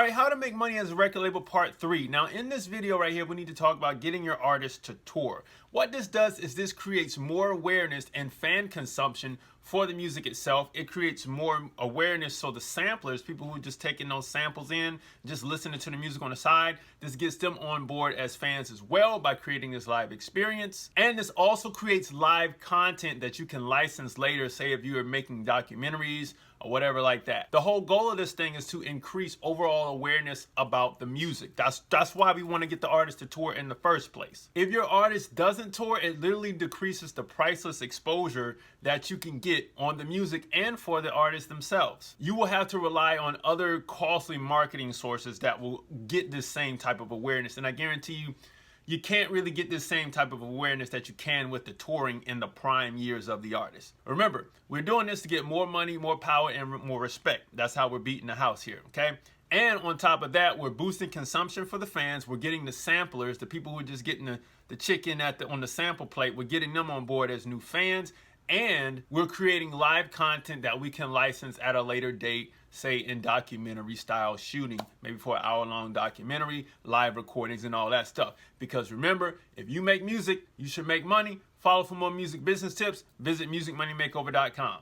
All right, how to make money as a record label part 3. Now in this video right here, we need to talk about getting your artist to tour. What this does is this creates more awareness and fan consumption for the music itself. It creates more awareness so the samplers, people who are just taking those samples in, just listening to the music on the side, this gets them on board as fans as well by creating this live experience. And this also creates live content that you can license later, say if you are making documentaries or whatever like that. The whole goal of this thing is to increase overall awareness about the music. That's why we want to get the artist to tour in the first place. If your artist doesn't tour, it literally decreases the priceless exposure that you can get on the music and for the artists themselves. You will have to rely on other costly marketing sources that will get this same type of awareness, and I guarantee you, you can't really get this same type of awareness that you can with the touring in the prime years of the artist. Remember, we're doing this to get more money, more power, and more respect. That's how we're beating the house here, okay? And on top of that, we're boosting consumption for the fans. We're getting the samplers, the people who are just getting the chicken on the sample plate. We're getting them on board as new fans. And we're creating live content that we can license at a later date, say in documentary style shooting, maybe for an hour-long documentary, live recordings and all that stuff. Because remember, if you make music, you should make money. Follow for more music business tips. Visit musicmoneymakeover.com.